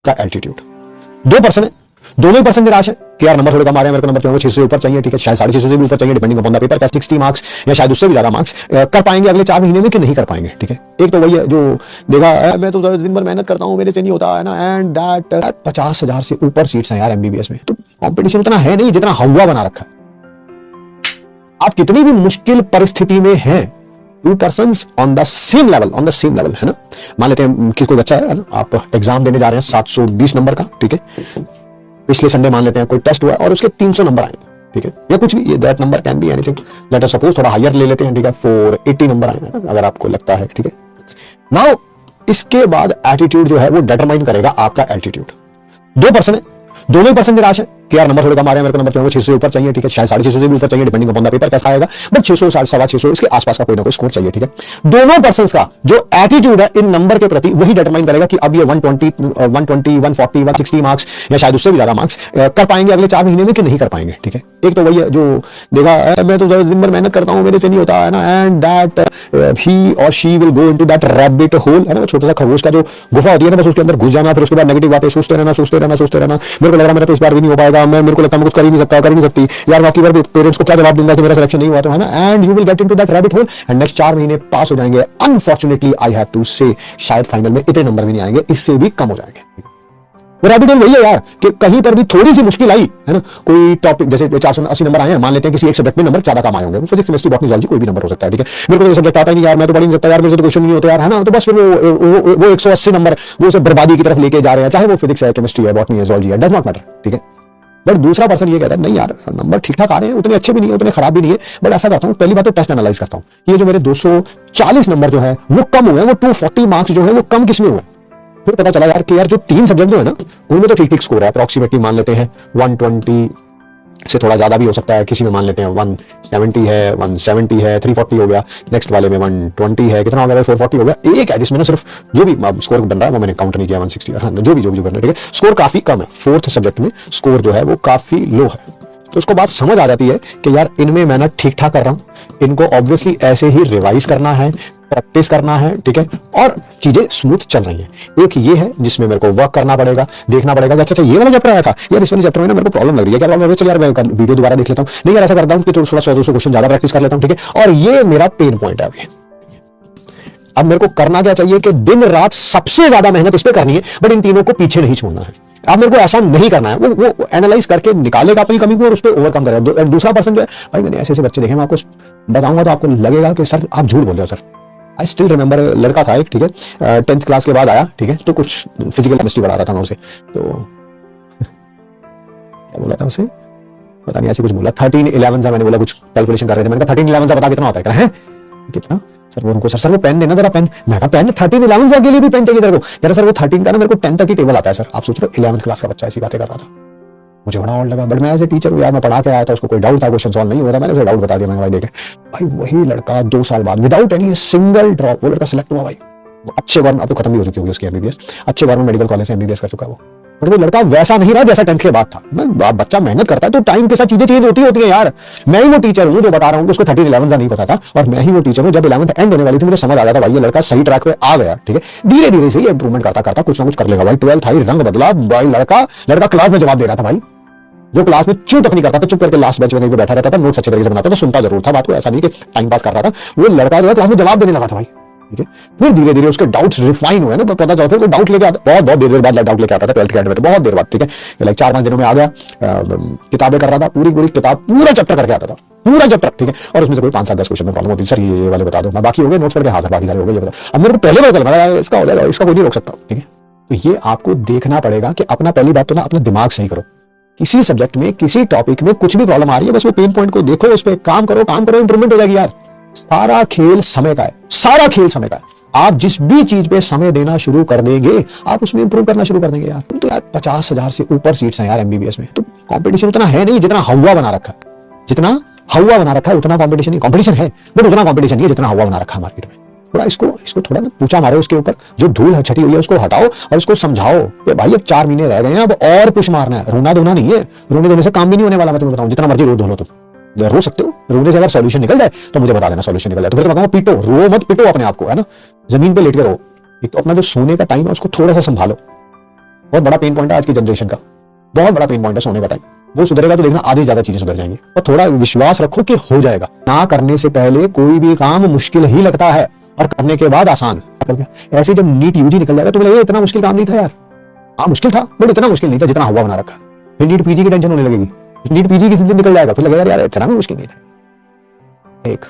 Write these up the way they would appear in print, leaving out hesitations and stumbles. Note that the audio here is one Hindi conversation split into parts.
का एल्टीट्यूड। 2% है, दोनों ही पर्सन निराश है कि यार नंबर थोड़े कम आ रहे हैं, मेरे को नंबर चाहिए 600 से ऊपर चाहिए, ठीक है, शायद 650 से भी ऊपर चाहिए, depending upon the paper, 60 marks या शायद उससे भी ज्यादा मार्क्स कर पाएंगे अगले 4 महीने में कि नहीं कर पाएंगे, ठीक है। एक तो वही है जो देखा मैं तो दिन भर मेहनत करता हूं, मेरे से नहीं होता है ना, एंड दैट 50,000 से ऊपर सीट्स हैं यार एमबीबीएस में, तो कंपटीशन उतना है नहीं जितना हवा बना रखा है। आप कितनी भी मुश्किल परिस्थिति में हैं, 2 persons on the same level है ना। मान लेते हैं किसको बच्चा है ना, आप एग्जाम देने जा रहे हैं 720 नंबर का, ठीक है, पिछले संडे मान लेते हैं कोई टेस्ट हुआ और उसके 300 नंबर आए, ठीक है, या कुछ भी, that number can be anything, let us suppose थोड़ा हायर ले लेते हैं, ठीक है, 480 नंबर आए हैं अगर आपको लगता है, ठीक है। नाउ इसके बाद एटीट्यूड जो है वो डिटरमाइन करेगा आपका एल्टीट्यूड। 2 पर्सन है, दोनों ही पर्सन निराश है कि यार नंबर थोड़े कम आ रहे हैं, मेरे को नंबर चाहिए 600 से ऊपर चाहिए, ठीक है, शायद 650 से भी ऊपर चाहिए, डिपेंडिंग अपॉन द पेपर कैसा आएगा, बट 600 650 इसके आसपास का कोई ना कोई स्कोर चाहिए, ठीक है। दोनों पर्संस का जो एटीट्यूड है इन नंबर के प्रति वही डिटरमाइन करेगा कि अब ये 120 140 140 160 मार्क्स या शायद उससे भी ज्यादा मार्क्स कर पाएंगे अगले 4 महीने में कि नहीं कर पाएंगे, ठीक है। एक तो वही है जो देखा मैं तो दिन भर मेहनत करता हूं, मेरे से नहीं होता है ना, एंड दैट ही और she will go into that rabbit hole, है ना, छोटा सा खरगोश का जो गुफा होती है ना, बस उसके अंदर घुस जाना, फिर उसके बाद नेगेटिव बातें सोचते रहना, मेरे को लग रहा है मेरा तो इस बार भी नहीं हो पाएगा, मेरे को लगता है मैं कुछ कर ही नहीं सकती यार, बाकी बार पेरेंट्स को क्या जवाब दूंगा कि मेरा सिलेक्शन नहीं हुआ, तो है ना, and you will get into that rabbit hole and next 4 महीने पास हो जाएंगे। अनफॉर्चुनेटली आई हैव टू से शायद फाइनल में इतने नंबर भी नहीं आएंगे, इससे भी कम हो जाएंगे। वो रैबिट होल वही है यार कि कहीं पर भी थोड़ी सी मुश्किल आई है ना, कोई टॉपिक जैसे 480 नंबर आए हैं, मान लेते हैं किसी एक सब्जेक्ट में नंबर ज्यादा कम आए होंगे, फिजिक्स केमिस्ट्री बॉटनी जूलॉजी कोई भी नंबर हो सकता है, ठीक है, मेरे को तो सब्जेक्ट आता ही नहीं यार, मैं तो पढ़ नहीं सकता यार, मेरे से तो क्वेश्चन नहीं होते यार, है ना, तो बस फिर वो 180 नंबर वो उसे बर्बादी की तरफ लेके जा रहे हैं, चाहे वो फिजिक्स है, केमिस्ट्री है, बॉटनी है, जूलॉजी है, डज नॉट मैटर, ठीक है। बट दूसरा पर्सन ये कहता है नहीं यार नंबर ठीक ठाक आ रहे हैं, उतने अच्छे भी नहीं है, उतने खराब भी नहीं है, बट ऐसा करता हूं, पहली बात तो टेस्ट एनालाइज करता हूं, ये जो मेरे 240 नंबर जो है वो कम हुए हैं, वो 240 मार्क्स जो है वो कम किसमें हुए, फिर पता चला यार कि यार जो 3 सब्जेक्ट जो है ना उनमें तो ठीक ठीक स्कोर है, अप्रॉक्सीमेटली मान लेते हैं 120 से थोड़ा ज्यादा भी हो सकता है, किसी में मान लेते हैं 170 है, 170 है, 340 हो गया, नेक्स्ट वाले में 120 है, कितना हो गया, 440 हो गया, एक है जिसमें ना सिर्फ जो भी स्कोर बन रहा है वो मैंने काउंट नहीं किया, 160, हाँ, जो भी करना है, ठीक है, स्कोर काफी कम है, 4th सब्जेक्ट में स्कोर जो है वो काफी लो है, तो उसको बात समझ आ जाती है कि यार इनमें मैं ना ठीक ठाक कर रहा हूं, इनको ऑब्वियसली ऐसे ही रिवाइज करना है, प्रैक्टिस करना है, ठीक है, और चीजें स्मूथ चल रही हैं। एक ये है जिसमें मेरे को वर्क करना पड़ेगा, देखना पड़ेगा कि अच्छा ये वाला चैप्टर आया था यार, इस वाले चैप्टर में ना मेरे को प्रॉब्लम लग रही है, क्या प्रॉब्लम लग रही है, चल यार मैं वीडियो दोबारा देख लेता हूं, नहीं यार ऐसा करता हूं कि थोड़ा 100-200 क्वेश्चन ज्यादा प्रैक्टिस कर लेता हूं, ठीक है, और ये मेरा पेन पॉइंट है अभी। अब मेरे को करना क्या चाहिए कि दिन रात सबसे ज्यादा मेहनत इस पे करनी है, बट इन तीनों को पीछे नहीं छोड़ना है। अब मेरे को ऐसा नहीं करना है, वो एनालाइज करके निकालेगा अपनी कमी को और उस पर ओवरकम करेगा। दूसरा पर्सन जो है, भाई मैंने ऐसे बच्चे देखे, मैं आपको बताऊंगा तो आपको लगेगा कि सर आप झूठ बोल रहे हो सर। आई स्टिल रिमेंबर, लड़का था एक, ठीक है, 10th क्लास के बाद आया, ठीक है, तो कुछ फिजिकल केमिस्ट्री पढ़ा रहा था मैं उसे, तो क्या बोला था उसे पता नहीं, ऐसे कुछ बोला 13-11 सा, मैंने बोला कुछ कैलकुलेशन कर रहे थे, मैंने कहा 13-11 सा बता कितना होता है, कितना सर, वो उनको सर वो पेन देना जरा, पेन, मैं कहा पेन 13-11 से के लिए भी पेन चाहिए तेरे को, कह रहा सर वो 13 का ना मेरे को 10 तक ही टेबल आता है सर। आप सोच रहे हो 11th क्लास का बच्चा ऐसी बातें कर रहा था, मुझे बड़ा ऑड लगा, बट मैं एज ए टीचर हूं यार, मैं पढ़ा के आया था, उसको कोई डाउट था, क्वेश्चन सॉल्व नहीं हुआ था, मैंने उसे डाउट बता दिया, मैंने भाई देखे भाई वही लड़का 2 साल बाद विदाउट एनी सिंगल ड्रॉप वो लड़का सिलेक्ट हुआ भाई, अच्छे गवर्नमेंट, अब तो खत्म भी हो चुकी होगी उसकी एमबीबीएस, अच्छे गवर्नमेंट मेडिकल कॉलेज से एमबीबीएस कर चुका है वो, बट वो लड़का वैसा नहीं रहा जैसा 10th के बाद था। बच्चा मेहनत करता है तो टाइम के साथ चीजें चेंज होती है यार। मैं ही वो टीचर हूं जो बता रहा हूं कि उसको 13-11 नहीं पता था, और मैं ही वो टीचर हूं जब 11th एंड होने वाली थी मुझे समझ आ गया था भाई ये लड़का सही ट्रैक पे आ गया, ठीक है, धीरे धीरे से इंप्रूवमेंट करता करता कुछ ना कुछ कर लेगा भाई। 12th आई, रंग बदला भाई, लड़का क्लास में जवाब दे रहा था भाई, जो क्लास में चुप तक नहीं करता था, चुप करके लास्ट बेंच में कहीं पे बैठा रहता था, नोट्स अच्छे तरीके से बनाता था, सुनता जरूर था बात को, ऐसा नहीं कि टाइम पास कर रहा था, वो लड़का जो है क्लास में जवाब देने लगा था भाई, ठीक है। फिर धीरे धीरे उसके डाउट्स रिफाइन हुए ना, तो पता चलता है कोई डाउट लेके आता, बहुत देर बाद डाउट लेके आता था 12th के एंड में, बहुत देर बाद, ठीक है, लाइक 4-5 दिनों में आ गया, किताबें कर रहा था, पूरी किताब पूरा चैप्टर करके आता था, पूरा चैप्टर, ठीक है, और उसमें से कोई 5-7-10 क्वेश्चन में प्रॉब्लम होती, सर ये वाले बता दो, मैं बाकी हो गए नोट्स पढ़ के, हाँ सर बाकी सारे हो गए, ये बता, अब मेरे को पहले पता चला इसका हो जाएगा, इसका कोई नहीं रोक सकता, ठीक है। तो ये आपको देखना पड़ेगा कि अपना, पहली बात तो ना अपना दिमाग सही करो, किसी सब्जेक्ट में किसी टॉपिक में कुछ भी प्रॉब्लम आ रही है, बस वो पेन पॉइंट को देखो, उस पर काम करो, इंप्रूवमेंट हो जाएगी यार। सारा खेल समय का है, सारा खेल समय का है। आप जिस भी चीज पे समय देना शुरू कर देंगे, आप उसमें इंप्रूव करना शुरू कर देंगे यार। तो यार 50,000 से ऊपर सीट्स हैं यार एमबीबीएस में, तो कंपटीशन उतना है नहीं जितना हवा बना रखा है, जितना हवा बना रखा है उतना कंपटीशन नहीं, कंपटीशन है बट उतना कंपटीशन नहीं है जितना हवा बना रखा है मार्केट में। थोड़ा इसको थोड़ा ना पूछा मारो, इसके ऊपर जो धूल छटी हुई है उसको हटाओ और उसको समझाओ कि भाई अब 4 महीने रह गए हैं, अब और पुश मारना है, रोना धोना नहीं है, रोने धोने से काम भी नहीं होने वाला। मैं तुम्हें बताऊं, जितना मर्जी रो धो लो तुम, रो सकते हो, रोने से अगर सॉल्यूशन निकल जाए तो मुझे बता देना, सॉल्यूशन निकल जाए तो फिर बताऊंगा पीटो, रो मत पीटो अपने आप को, है ना, जमीन पे लेट के रो। एक तो अपना जो सोने का टाइम है उसको थोड़ा सा संभालो, बहुत बड़ा पेन पॉइंट है आज की जनरेशन का, बहुत बड़ा पेन पॉइंट है सोने का टाइम। वो सुधरेगा तो देखना आधी ज्यादा चीजें सुधर जाएंगी। और थोड़ा विश्वास रखो कि हो जाएगा। ना करने से पहले कोई भी काम मुश्किल ही लगता है और करने के बाद आसान। ऐसे जब नीट यूजी निकल जाएगा तो बोले इतना मुश्किल काम नहीं था यार। हाँ मुश्किल था बट इतना मुश्किल नहीं था जितना हुआ बना रखा। फिर नीट पीजी की टेंशन होने लगेगी, नीट पीजी किसी दिन निकल जाएगा फिर लगेगा यार इतना भी मुश्किल नहीं था। एक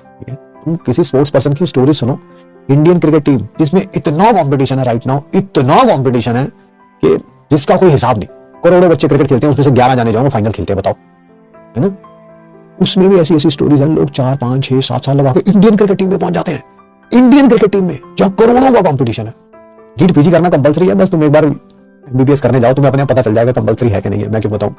तुम किसी स्पोर्ट्स पर्सन की स्टोरी सुनो, इंडियन क्रिकेट टीम जिसमें इतना कंपटीशन है राइट नाउ, इतना कंपटीशन है कि जिसका कोई हिसाब नहीं। करोड़ों बच्चे क्रिकेट खेलते हैं, उसमें से 11 जाने जाओ फाइनल खेलते हैं, बताओ है ना। उसमें भी ऐसी ऐसी स्टोरीज है, लोग 4 5 6 7 साल लगा के इंडियन क्रिकेट टीम में पहुंच जाते हैं। इंडियन क्रिकेट टीम में जहां करोड़ों का कंपटीशन है। नीट पीजी करना कंपलसरी है, बस तुम एक बार एमबीबीएस करने जाओ तुम्हें अपने आप पता चल जाएगा कंपलसरी है कि नहीं है। मैं क्यों बताऊं,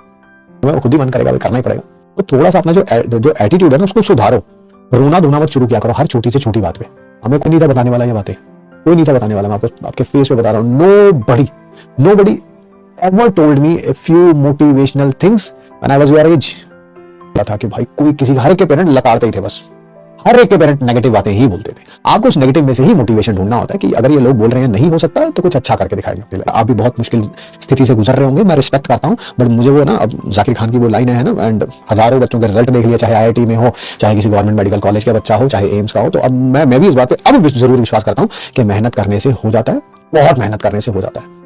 तुम्हें खुद ही मन करेगा करना ही पड़ेगा। तो थोड़ा सा अपना जो एटीट्यूड है ना उसको सुधारो, रोना धोना मत शुरू किया करो हर छोटी से छोटी बात पे। हमें कोई नहीं था बताने वाला ये बातें, कोई नहीं था बताने वाला। मैं आपके फेस पे बता रहा हूँ, nobody ever told me a few motivational things when I was your age। था कि भाई कोई किसी हर एक के पेरेंट लताड़ते ही थे, बस हर एक के पेरेंट नेगेटिव बातें ही बोलते थे। आपको उस नेगेटिव में से ही मोटिवेशन ढूंढना होता है कि अगर ये लोग बोल रहे हैं नहीं हो सकता तो कुछ अच्छा करके दिखाएंगे। आप भी बहुत मुश्किल स्थिति से गुजर रहे होंगे, मैं रिस्पेक्ट करता हूं, बट मुझे वो ना अब जाकिर खान की वो लाइन है ना, एंड हजारों बच्चों के रिजल्ट देख लिया, चाहे आईआईटी में हो, चाहे किसी गवर्नमेंट मेडिकल कॉलेज का बच्चा हो, चाहे एम्स का हो। तो अब मैं भी इस बात पे अब जरूर विश्वास करता हूँ कि मेहनत करने से हो जाता है, बहुत मेहनत करने से हो जाता है।